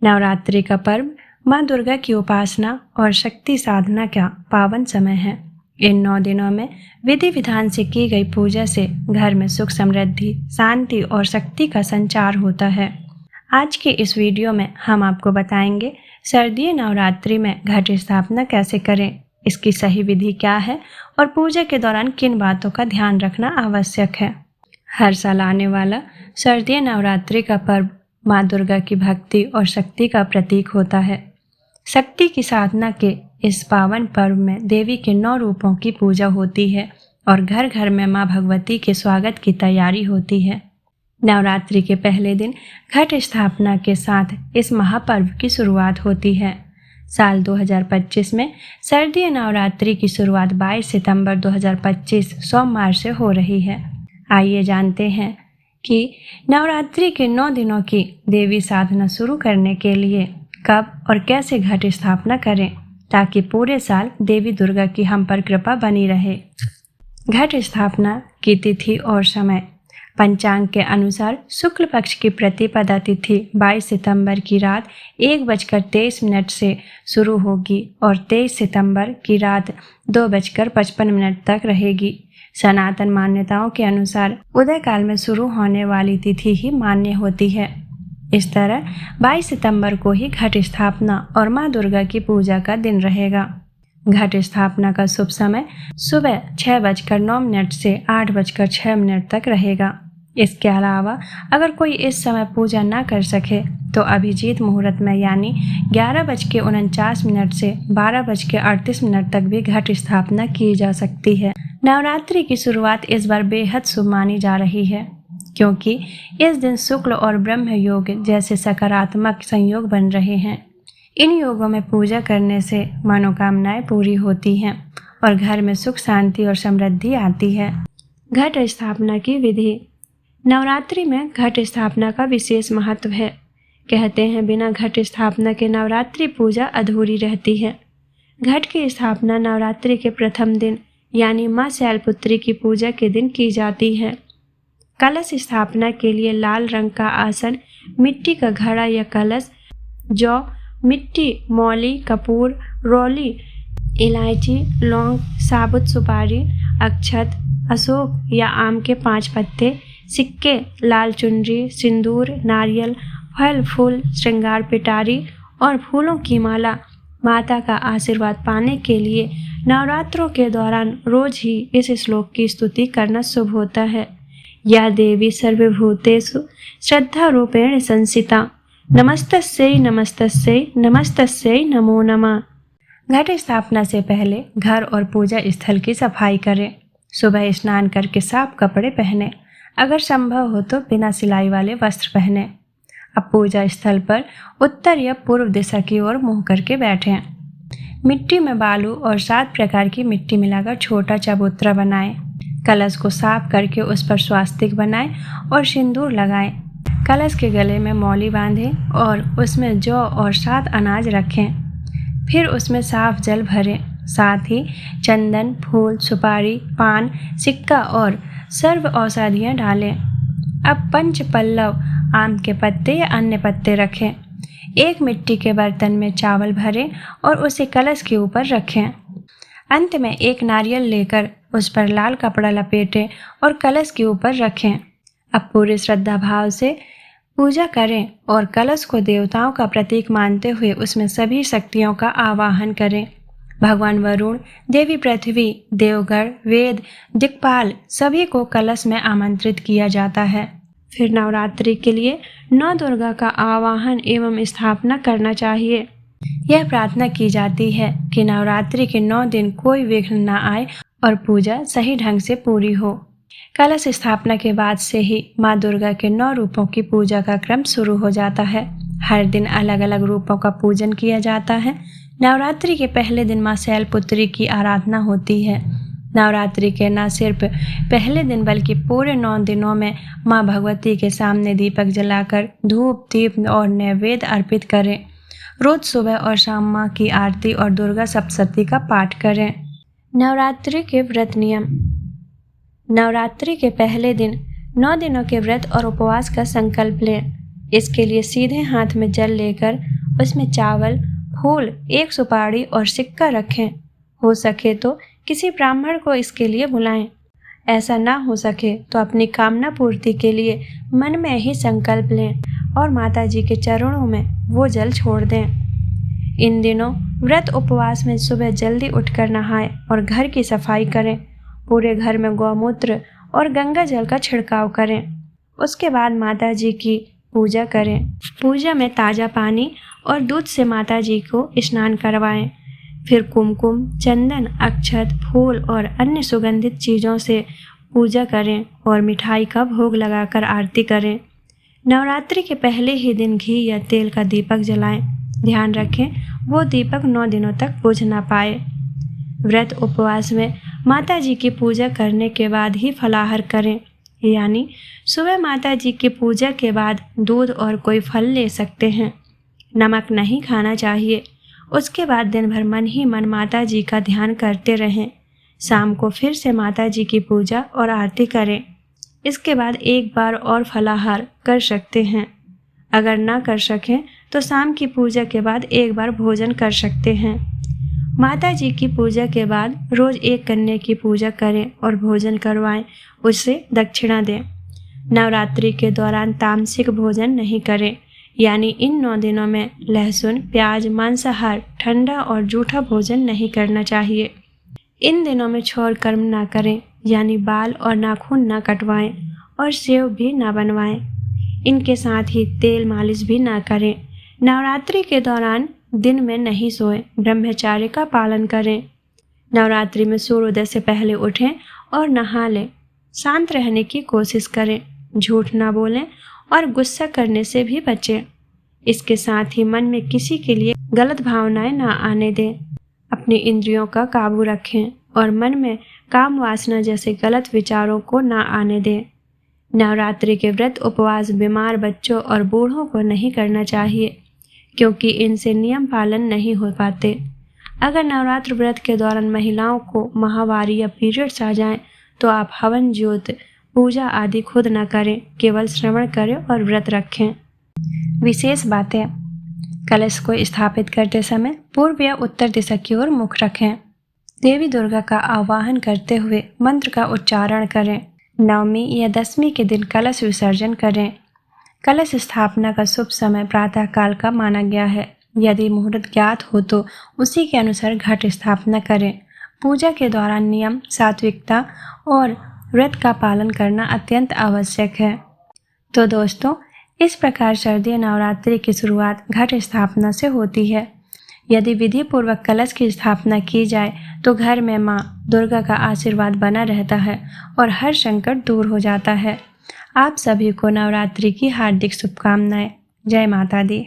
नवरात्रि का पर्व माँ दुर्गा की उपासना और शक्ति साधना का पावन समय है। इन 9 दिनों में विधि विधान से की गई पूजा से घर में सुख समृद्धि, शांति और शक्ति का संचार होता है। आज के इस वीडियो में हम आपको बताएंगे शारदीय नवरात्रि में घट स्थापना कैसे करें, इसकी सही विधि क्या है और पूजा के दौरान किन बातों का ध्यान रखना आवश्यक है। हर साल आने वाला शारदीय नवरात्रि का पर्व माँ दुर्गा की भक्ति और शक्ति का प्रतीक होता है। शक्ति की साधना के इस पावन पर्व में देवी के 9 रूपों की पूजा होती है और घर घर में माँ भगवती के स्वागत की तैयारी होती है। नवरात्रि के पहले दिन घट स्थापना के साथ इस महापर्व की शुरुआत होती है। साल 2025 में शारदीय नवरात्रि की शुरुआत 22 सितंबर 2025 सोमवार से हो रही है। आइए जानते हैं कि नवरात्रि के 9 दिनों की देवी साधना शुरू करने के लिए कब और कैसे घट स्थापना करें, ताकि पूरे साल देवी दुर्गा की हम पर कृपा बनी रहे। घट स्थापना की तिथि और समय। पंचांग के अनुसार शुक्ल पक्ष की प्रतिपदा तिथि 22 सितंबर की रात 1:23 से शुरू होगी और 23 सितंबर की रात 2:55 तक रहेगी। सनातन मान्यताओं के अनुसार उदय काल में शुरू होने वाली तिथि ही मान्य होती है। इस तरह 22 सितंबर को ही घट स्थापना और माँ दुर्गा की पूजा का दिन रहेगा। घट स्थापना का शुभ समय सुबह 6:09 से 8:06 तक रहेगा। इसके अलावा अगर कोई इस समय पूजा ना कर सके तो अभिजीत मुहूर्त में यानी 11:49 से 12:38 तक भी घट स्थापना की जा सकती है। नवरात्रि की शुरुआत इस बार बेहद शुभ मानी जा रही है, क्योंकि इस दिन शुक्ल और ब्रह्म योग जैसे सकारात्मक संयोग बन रहे हैं। इन योगों में पूजा करने से मनोकामनाएं पूरी होती हैं और घर में सुख शांति और समृद्धि आती है। घट स्थापना की विधि। नवरात्रि में घट स्थापना का विशेष महत्व है। कहते हैं बिना घट स्थापना के नवरात्रि पूजा अधूरी रहती है। घट की स्थापना नवरात्रि के प्रथम दिन यानी माँ शैलपुत्री की पूजा के दिन की जाती है। कलश स्थापना के लिए लाल रंग का आसन, मिट्टी का घड़ा या कलश, जौ, मिट्टी, मौली, कपूर, रोली, इलायची, लौंग, साबुत सुपारी, अक्षत, अशोक या आम के 5 पत्ते, सिक्के, लाल चुनरी, सिंदूर, नारियल, फल फूल, श्रृंगार पिटारी और फूलों की माला। माता का आशीर्वाद पाने के लिए नवरात्रों के दौरान रोज ही इस श्लोक की स्तुति करना शुभ होता है। या देवी सर्वभूतेषु श्रद्धा रूपेण संसिता, नमस्तस्यै नमस्तस्यै नमस्तस्यै नमो नमः। घट स्थापना से पहले घर और पूजा स्थल की सफाई करें। सुबह स्नान करके साफ कपड़े पहने, अगर संभव हो तो बिना सिलाई वाले वस्त्र पहने। अब पूजा स्थल पर उत्तर या पूर्व दिशा की ओर मुंह करके बैठें। मिट्टी में बालू और 7 प्रकार की मिट्टी मिलाकर छोटा चबूतरा बनाएं। कलश को साफ करके उस पर स्वास्तिक बनाएं और सिंदूर लगाएं। कलश के गले में मौली बांधें और उसमें जौ और 7 अनाज रखें। फिर उसमें साफ जल भरें। साथ ही चंदन, फूल, सुपारी, पान, सिक्का और सर्व औषधियाँ डालें। अब पंच पल्लव, आम के पत्ते या अन्य पत्ते रखें। एक मिट्टी के बर्तन में चावल भरें और उसे कलश के ऊपर रखें। अंत में एक नारियल लेकर उस पर लाल कपड़ा लपेटें और कलश के ऊपर रखें। अब पूरे श्रद्धा भाव से पूजा करें और कलश को देवताओं का प्रतीक मानते हुए उसमें सभी शक्तियों का आवाहन करें। भगवान वरुण, देवी पृथ्वी, देवगण, वेद, दिक्पाल सभी को कलश में आमंत्रित किया जाता है। फिर नवरात्रि के लिए 9 दुर्गा का आवाहन एवं स्थापना करना चाहिए। यह प्रार्थना की जाती है कि नवरात्रि के 9 दिन कोई विघ्न न आए और पूजा सही ढंग से पूरी हो। कलश स्थापना के बाद से ही माँ दुर्गा के 9 रूपों की पूजा का क्रम शुरू हो जाता है। हर दिन अलग अलग रूपों का पूजन किया जाता है। नवरात्रि के पहले दिन माँ शैलपुत्री की आराधना होती है। नवरात्रि के न सिर्फ पहले दिन बल्कि पूरे 9 दिनों में माँ भगवती के सामने दीपक जलाकर धूप, दीप और नैवेद्य अर्पित करें। रोज सुबह और शाम माँ की आरती और दुर्गा सप्तशती का पाठ करें। नवरात्रि के व्रत नियम। नवरात्रि के पहले दिन 9 दिनों के व्रत और उपवास का संकल्प लें। इसके लिए सीधे हाथ में जल लेकर उसमें चावल, फूल, एक सुपारी और सिक्का रखें। हो सके तो किसी ब्राह्मण को इसके लिए बुलाएं। ऐसा ना हो सके तो अपनी कामना पूर्ति के लिए मन में ही संकल्प लें और माता जी के चरणों में वो जल छोड़ दें। इन दिनों व्रत उपवास में सुबह जल्दी उठकर नहाएं और घर की सफाई करें। पूरे घर में गौमूत्र और गंगा जल का छिड़काव करें। उसके बाद माता जी की पूजा करें। पूजा में ताज़ा पानी और दूध से माता जी को स्नान करवाएं। फिर कुमकुम, चंदन, अक्षत, फूल और अन्य सुगंधित चीज़ों से पूजा करें और मिठाई का भोग लगाकर आरती करें। नवरात्रि के पहले ही दिन घी या तेल का दीपक जलाएं। ध्यान रखें वो दीपक 9 दिनों तक बुझ ना पाए। व्रत उपवास में माता जी की पूजा करने के बाद ही फलाहार करें, यानी सुबह माता जी की पूजा के बाद दूध और कोई फल ले सकते हैं। नमक नहीं खाना चाहिए। उसके बाद दिन भर मन ही मन माता जी का ध्यान करते रहें। शाम को फिर से माता जी की पूजा और आरती करें। इसके बाद एक बार और फलाहार कर सकते हैं। अगर ना कर सकें तो शाम की पूजा के बाद एक बार भोजन कर सकते हैं। माता जी की पूजा के बाद रोज एक कन्या की पूजा करें और भोजन करवाएं, उससे दक्षिणा दें। नवरात्रि के दौरान तामसिक भोजन नहीं करें, यानी इन 9 दिनों में लहसुन, प्याज, मांसाहार, ठंडा और जूठा भोजन नहीं करना चाहिए। इन दिनों में छोड़ कर्म ना करें, यानी बाल और नाखून ना कटवाएं और सेव भी ना बनवाएं। इनके साथ ही तेल मालिश भी ना करें। नवरात्रि के दौरान दिन में नहीं सोएं, ब्रह्मचर्य का पालन करें। नवरात्रि में सूर्योदय से पहले उठें और नहा लें। शांत रहने की कोशिश करें, झूठ ना बोलें और गुस्सा करने से भी बचें। इसके साथ ही मन में किसी के लिए गलत भावनाएं ना आने दें। अपनी इंद्रियों का काबू रखें और मन में काम वासना जैसे गलत विचारों को ना आने दें। नवरात्रि के व्रत उपवास बीमार बच्चों और बूढ़ों को नहीं करना चाहिए, क्योंकि इनसे नियम पालन नहीं हो पाते। अगर नवरात्र व्रत के दौरान महिलाओं को माहवारी या पीरियड्स आ जाएं, तो आप हवन, ज्योत, पूजा आदि खुद न करें, केवल श्रवण करें और व्रत रखें। विशेष बातें: कलश को स्थापित करते समय पूर्व या उत्तर दिशा की ओर मुख रखें। देवी दुर्गा का आवाहन करते हुए मंत्र का उच्चारण करें। नवमी या दशमी के दिन कलश विसर्जन करें। कलश स्थापना का शुभ समय प्रातः काल का माना गया है। यदि मुहूर्त ज्ञात हो तो उसी के अनुसार घट स्थापना करें। पूजा के दौरान नियम, सात्विकता और व्रत का पालन करना अत्यंत आवश्यक है। तो दोस्तों, इस प्रकार शारदीय नवरात्रि की शुरुआत घट स्थापना से होती है। यदि विधि पूर्वक कलश की स्थापना की जाए तो घर में माँ दुर्गा का आशीर्वाद बना रहता है और हर संकट दूर हो जाता है। आप सभी को नवरात्रि की हार्दिक शुभकामनाएं। जय माता दी।